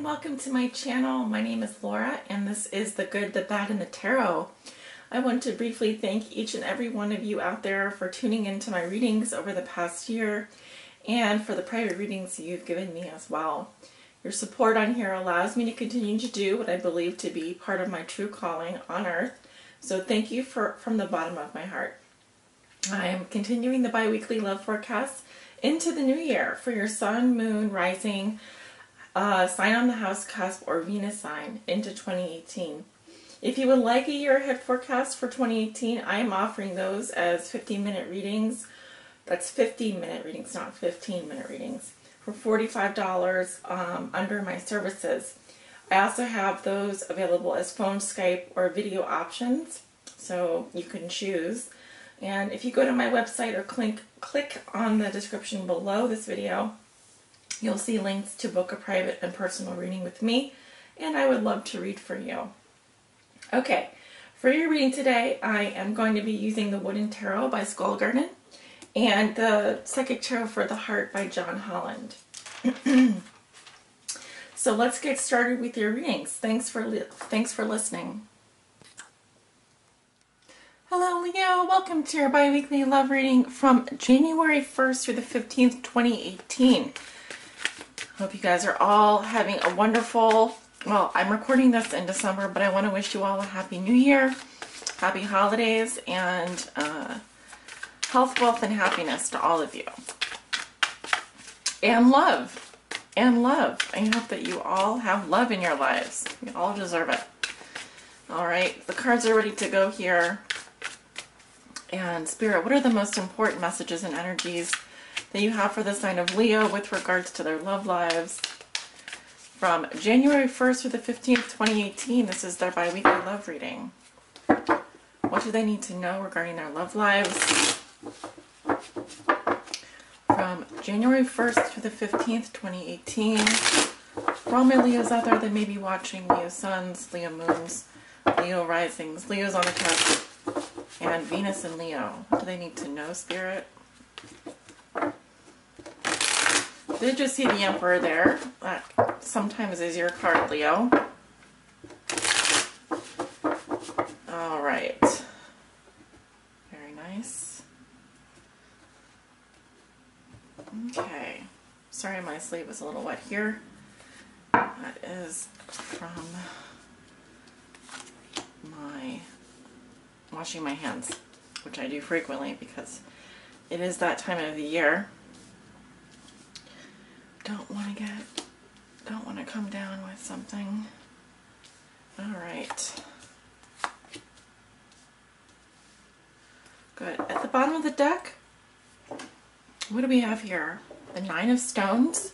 and welcome to my channel. My name is Laura and this is The Good, the Bad, and the Tarot. I want to briefly thank each and every one of you out there for tuning into my readings over the past year and for the private readings you've given me as well. Your support on here allows me to continue to do what I believe to be part of my true calling on earth. So thank you from the bottom of my heart. I am continuing the bi-weekly love forecast into the new year for your sun, moon, rising, sign on the house cusp, or Venus sign into 2018. If you would like a year ahead forecast for 2018, I am offering those as 15-minute readings. That's 15-minute readings, not 15-minute readings, for $45 under my services. I also have those available as phone, Skype, or video options, so you can choose. And if you go to my website or click on the description below this video, you'll see links to book a private and personal reading with me, and I would love to read for you. Okay, for your reading today, I am going to be using the Wooden Tarot by Skull Garden and the Psychic Tarot for the Heart by John Holland. So let's get started with your readings. Thanks for listening. Hello Leo, welcome to your bi-weekly love reading from January 1st through the 15th, 2018. Hope you guys are all having a wonderful, well, I'm recording this in December, but I want to wish you all a happy new year, happy holidays, and health, wealth, and happiness to all of you. And love. And love. I hope that you all have love in your lives. You all deserve it. Alright, the cards are ready to go here. And Spirit, what are the most important messages and energies that you have for the sign of Leo with regards to their love lives from January 1st through the 15th, 2018? This is their bi-weekly love reading. What do they need to know regarding their love lives from January 1st through the 15th, 2018? For all my Leos out there that may be watching, Leo suns, Leo moons, Leo risings, Leo's on the cusp, and Venus and Leo. What do they need to know, Spirit? Did just see the Emperor there. That sometimes is your card, Leo. Alright. Very nice. Okay. Sorry my sleeve is a little wet here. That is from my washing my hands, which I do frequently because it is that time of the year. Don't want to come down with something. Alright. Good. At the bottom of the deck, what do we have here? The Nine of Stones.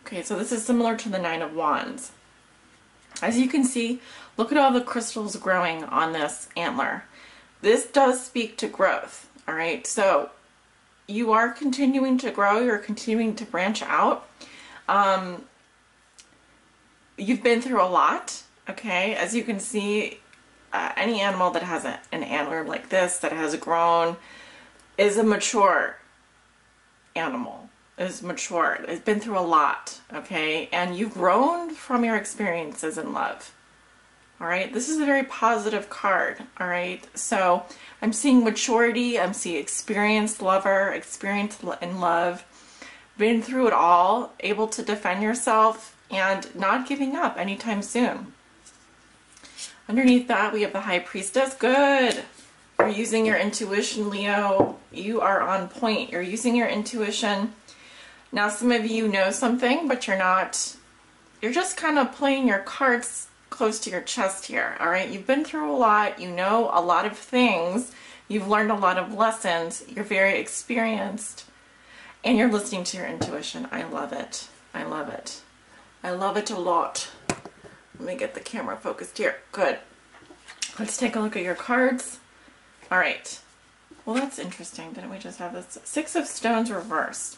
Okay, so this is similar to the Nine of Wands. As you can see, look at all the crystals growing on this antler. This does speak to growth, alright? So you are continuing to grow, you're continuing to branch out. You've been through a lot, okay? As you can see, any animal that has an antler like this, that has grown, is a mature animal, is mature. It's been through a lot, okay? And you've grown from your experiences in love. Alright, this is a very positive card, alright? So I'm seeing maturity, I'm seeing experienced lover, experienced in love, been through it all, able to defend yourself, and not giving up anytime soon. Underneath that, we have the High Priestess. Good! You're using your intuition, Leo. You are on point. You're using your intuition. Now, some of you know something, but you're not. You're just kind of playing your cards close to your chest here, alright? You've been through a lot. You know a lot of things. You've learned a lot of lessons. You're very experienced. And you're listening to your intuition. I love it. I love it. I love it a lot. Let me get the camera focused here. Good. Let's take a look at your cards. Alright. Well, that's interesting. Didn't we just have this? Six of Stones reversed.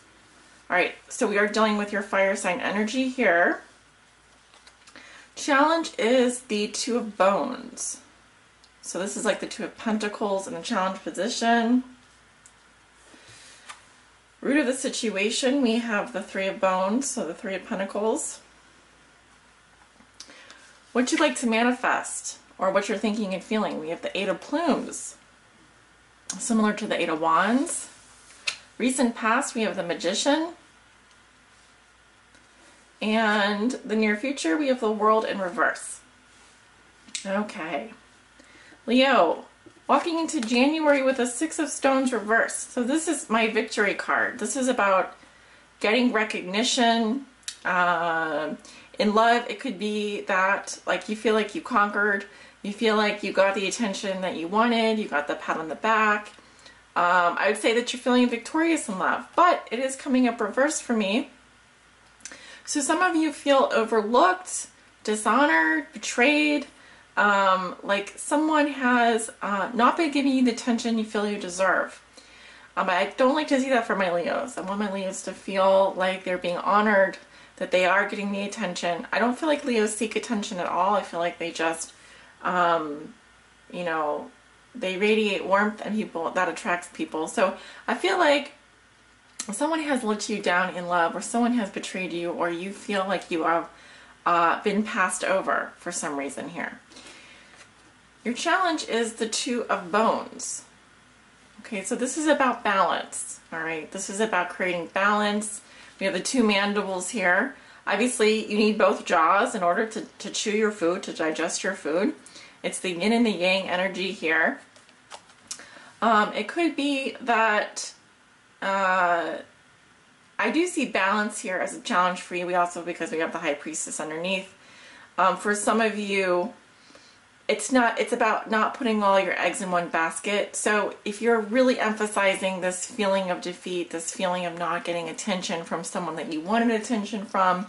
Alright, so we are dealing with your fire sign energy here. Challenge is the Two of Bones. So this is like the Two of Pentacles in a challenge position. Root of the situation, we have the Three of Bones, so the Three of Pentacles. what you'd like to manifest or what you're thinking and feeling. We have the Eight of Plumes, similar to the Eight of Wands. Recent past, we have the Magician. And the near future, we have the World in reverse. Okay. Leo, walking into January with a Six of Stones reverse. So this is my victory card. This is about getting recognition. In love, it could be that like you feel like you conquered. You feel like you got the attention that you wanted. You got the pat on the back. I would say that you're feeling victorious in love, but it is coming up reverse for me. So some of you feel overlooked, dishonored, betrayed, like someone has not been giving you the attention you feel you deserve. I don't like to see that for my Leos. I want my Leos to feel like they're being honored, that they are getting the attention. I don't feel like Leos seek attention at all. I feel like they just, you know, they radiate warmth and people, that attracts people. So I feel like someone has let you down in love, or someone has betrayed you, or you feel like you have been passed over for some reason here. Your challenge is the Two of Bones. Okay, so this is about balance, all right? This is about creating balance. We have the two mandibles here. Obviously, you need both jaws in order to chew your food, to digest your food. It's the yin and the yang energy here. It could be that I do see balance here as a challenge for you. We also, because we have the High Priestess underneath. For some of you, it's about not putting all your eggs in one basket. So if you're really emphasizing this feeling of defeat, this feeling of not getting attention from someone that you wanted attention from,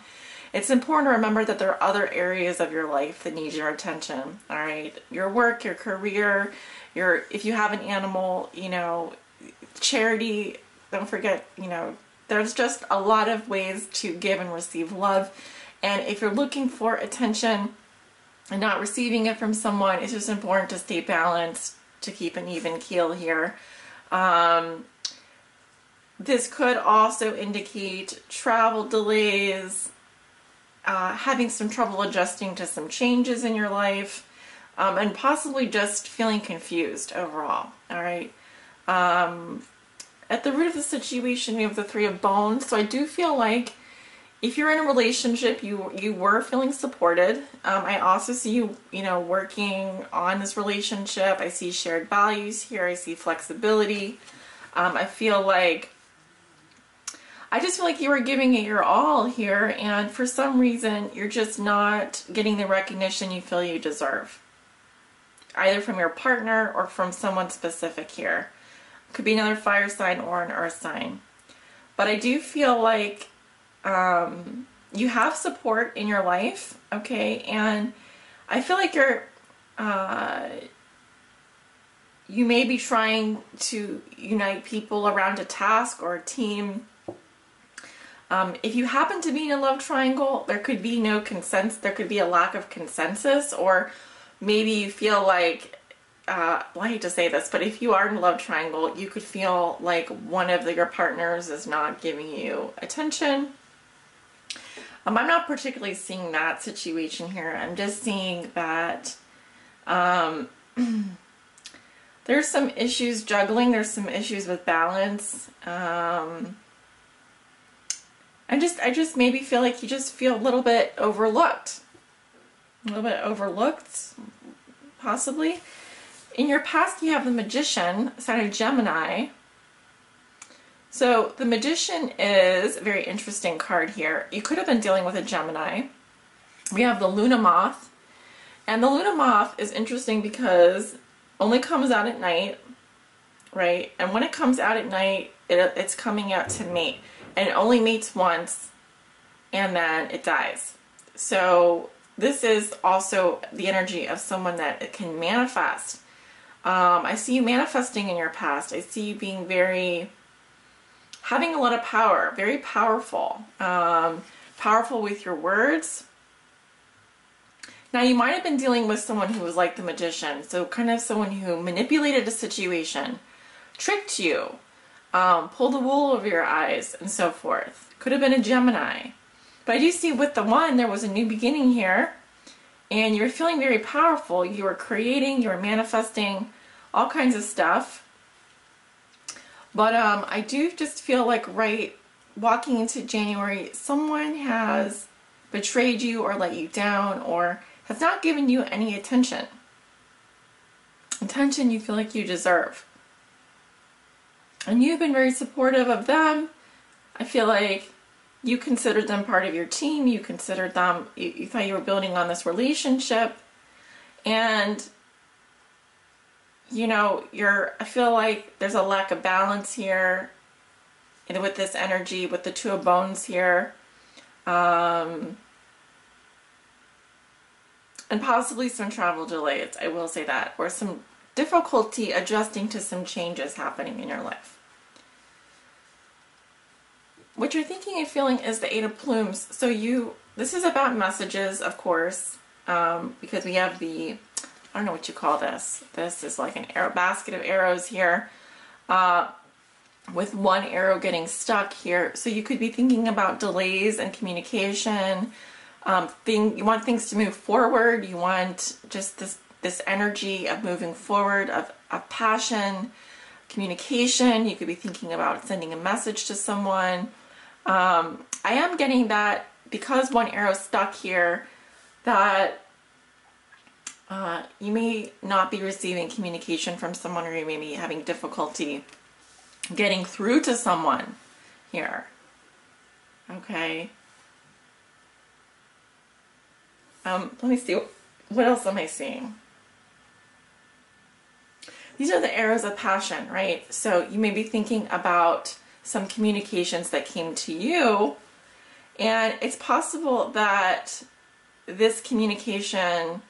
it's important to remember that there are other areas of your life that need your attention. All right, your work, your career, if you have an animal, you know, charity. Don't forget, you know, there's just a lot of ways to give and receive love. And if you're looking for attention and not receiving it from someone, it's just important to stay balanced, to keep an even keel here. This could also indicate travel delays, having some trouble adjusting to some changes in your life, and possibly just feeling confused overall, all right? At the root of the situation, we have the Three of Bones. So I do feel like if you're in a relationship, you were feeling supported. I also see you, you know, working on this relationship. I see shared values here. I see flexibility. I just feel like you were giving it your all here, and for some reason, you're just not getting the recognition you feel you deserve, either from your partner or from someone specific here. Could be another fire sign or an earth sign. But I do feel like you have support in your life, okay? And I feel like you may be trying to unite people around a task or a team. If you happen to be in a love triangle, there could be no consensus. There could be a lack of consensus, or maybe you feel like, well, I hate to say this, but if you are in a love triangle, you could feel like one of your partners is not giving you attention. I'm not particularly seeing that situation here. I'm just seeing that there's some issues juggling. There's some issues with balance. I just maybe feel like you just feel a little bit overlooked. Possibly. In your past, you have the Magician, sign of Gemini. So the Magician is a very interesting card here. You could have been dealing with a Gemini. We have the Luna Moth. And the Luna Moth is interesting because it only comes out at night, right? And when it comes out at night, it's coming out to mate. And it only mates once, and then it dies. So this is also the energy of someone that it can manifest. I see you manifesting in your past. I see you being having a lot of power, very powerful. Powerful with your words. Now, you might have been dealing with someone who was like the Magician, so kind of someone who manipulated a situation, tricked you, pulled the wool over your eyes, and so forth. Could have been a Gemini. But I do see with the one, there was a new beginning here, and you're feeling very powerful. You are creating, you're manifesting all kinds of stuff. But I do just feel like walking into January, someone has betrayed you or let you down or has not given you any attention. Attention you feel like you deserve. And you've been very supportive of them. I feel like you considered them part of your team. You considered them, you thought you were building on this relationship. And, you know, I feel like there's a lack of balance here with this energy, with the Two of Bones here. And possibly some travel delays, I will say that, or some difficulty adjusting to some changes happening in your life. What you're thinking and feeling is the Eight of Plumes. So this is about messages, of course, because we have I don't know what you call this. This is like an arrow basket of arrows here, with one arrow getting stuck here. So you could be thinking about delays and communication. You want things to move forward. You want just this energy of moving forward, of passion, communication. You could be thinking about sending a message to someone. I am getting that because one arrow stuck here, that you may not be receiving communication from someone, or you may be having difficulty getting through to someone here. Okay. Let me see, what else am I seeing? These are the arrows of passion, right? So you may be thinking about some communications that came to you, and it's possible that this communication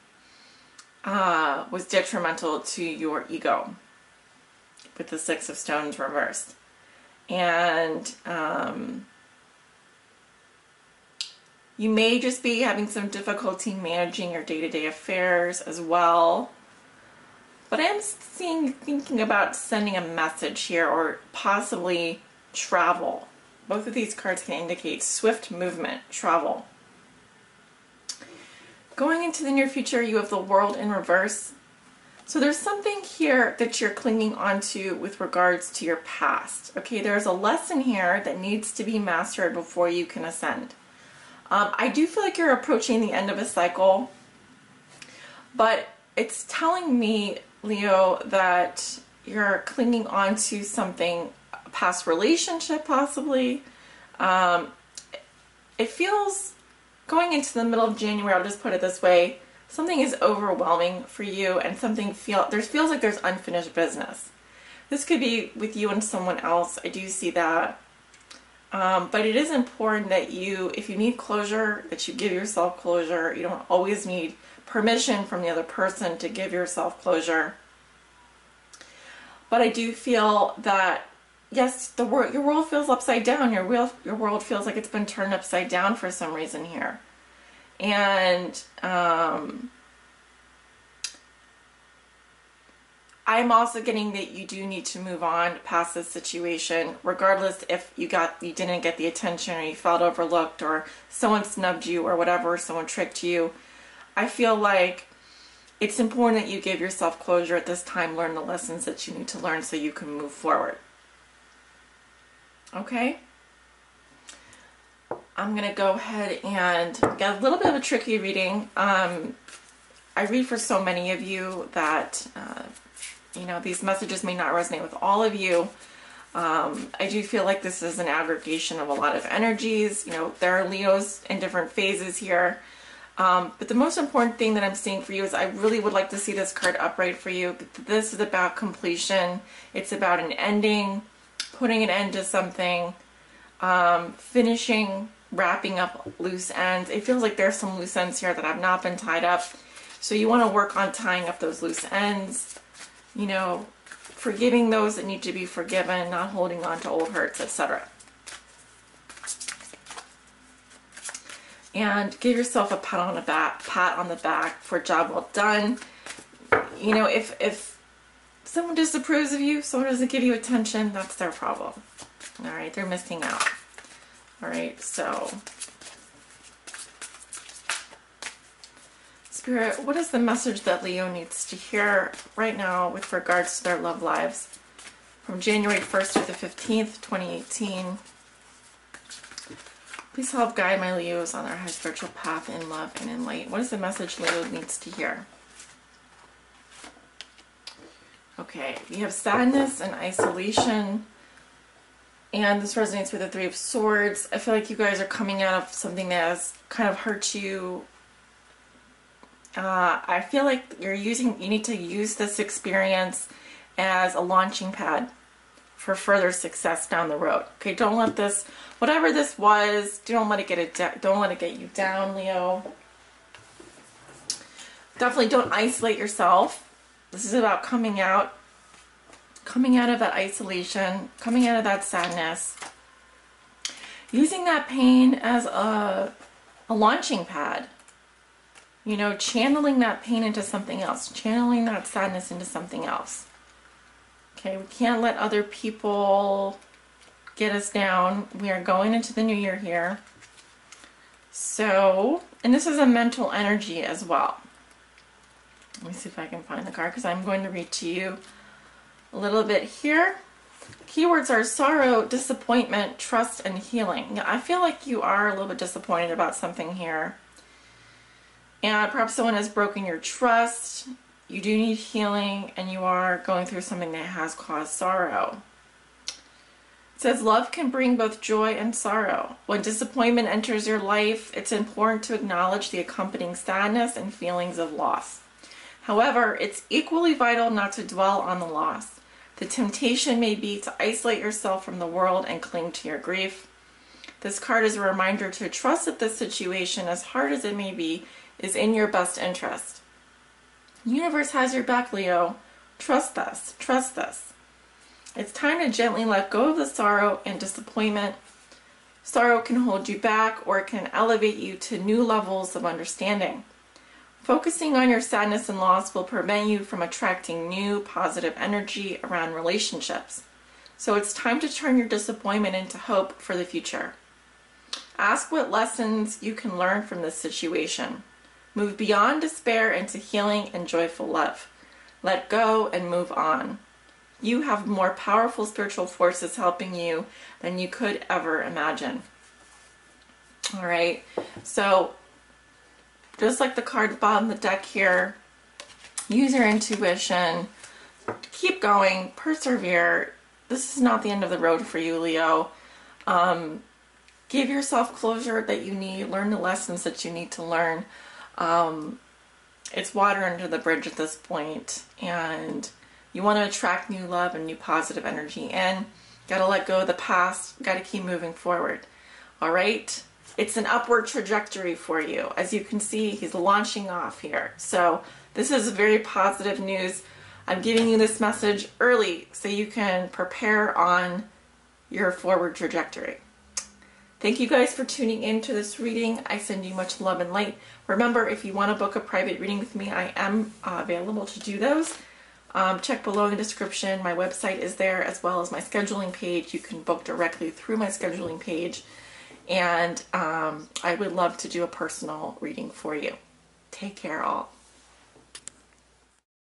was detrimental to your ego with the Six of Stones reversed. And you may just be having some difficulty managing your day-to-day affairs as well. But I am thinking about sending a message here, or possibly travel. Both of these cards can indicate swift movement, travel. Going into the near future, you have the World in reverse. So there's something here that you're clinging onto with regards to your past. Okay, there's a lesson here that needs to be mastered before you can ascend. I do feel like you're approaching the end of a cycle, but it's telling me, Leo, that you're clinging on to something, a past relationship possibly. It feels, going into the middle of January, I'll just put it this way, something is overwhelming for you, and feels like there's unfinished business. This could be with you and someone else. I do see that. But it is important that if you need closure, that you give yourself closure. You don't always need permission from the other person to give yourself closure. But I do feel that, yes, your world feels upside down. Your world feels like it's been turned upside down for some reason here. And I'm also getting that you do need to move on past this situation, regardless if you didn't get the attention, or you felt overlooked, or someone snubbed you, or whatever, someone tricked you. I feel like it's important that you give yourself closure at this time, learn the lessons that you need to learn so you can move forward. Okay? I'm going to go ahead and get a little bit of a tricky reading. I read for so many of you that these messages may not resonate with all of you. I do feel like this is an aggregation of a lot of energies. There are Leos in different phases here. But the most important thing that I'm seeing for you is I really would like to see this card upright for you. This is about completion. It's about an ending, putting an end to something, finishing, wrapping up loose ends. It feels like there's some loose ends here that have not been tied up. So you want to work on tying up those loose ends. Forgiving those that need to be forgiven, not holding on to old hurts, etc. And give yourself a pat on the back for a job well done. If someone disapproves of you, someone doesn't give you attention, that's their problem. All right, they're missing out. All right, so Spirit, what is the message that Leo needs to hear right now with regards to their love lives from January 1st to the 15th, 2018? Please help guide my Leos on their high spiritual path in love and in light. What is the message Leo needs to hear? Okay, we have sadness and isolation. And this resonates with the Three of Swords. I feel like you guys are coming out of something that has kind of hurt you. I feel like you need to use this experience as a launching pad for further success down the road. Okay, don't let this, whatever this was, don't let it get you down, Leo. Definitely don't isolate yourself. This is about coming out of that isolation, coming out of that sadness, using that pain as a launching pad. You know, channeling that pain into something else, channeling that sadness into something else. Okay, we can't let other people get us down. We are going into the new year here. So, and this is a mental energy as well. Let me see if I can find the card, because I'm going to read to you a little bit here. Keywords are sorrow, disappointment, trust, and healing. I feel like you are a little bit disappointed about something here. And perhaps someone has broken your trust. You do need healing, and you are going through something that has caused sorrow. It says love can bring both joy and sorrow. When disappointment enters your life, it's important to acknowledge the accompanying sadness and feelings of loss. However, it's equally vital not to dwell on the loss. The temptation may be to isolate yourself from the world and cling to your grief. This card is a reminder to trust that this situation, as hard as it may be, is in your best interest. The universe has your back, Leo. Trust this. Trust this. It's time to gently let go of the sorrow and disappointment. Sorrow can hold you back, or it can elevate you to new levels of understanding. Focusing on your sadness and loss will prevent you from attracting new positive energy around relationships. So it's time to turn your disappointment into hope for the future. Ask what lessons you can learn from this situation. Move beyond despair into healing and joyful love. Let go and move on. You have more powerful spiritual forces helping you than you could ever imagine. All right, so just like the card at the bottom of the deck here, use your intuition, keep going, persevere. This is not the end of the road for you, Leo. Give yourself closure that you need, learn the lessons that you need to learn. It's water under the bridge at this point, and you want to attract new love and new positive energy, and gotta let go of the past, gotta keep moving forward. All right, it's an upward trajectory for you. As you can see, he's launching off here, so this is very positive news. I'm giving you this message early so you can prepare on your forward trajectory. Thank you guys for tuning in to this reading. I send you much love and light. Remember, if you want to book a private reading with me, I am available to do those. Check below in the description. My website is there, as well as my scheduling page. You can book directly through my scheduling page. And I would love to do a personal reading for you. Take care, all.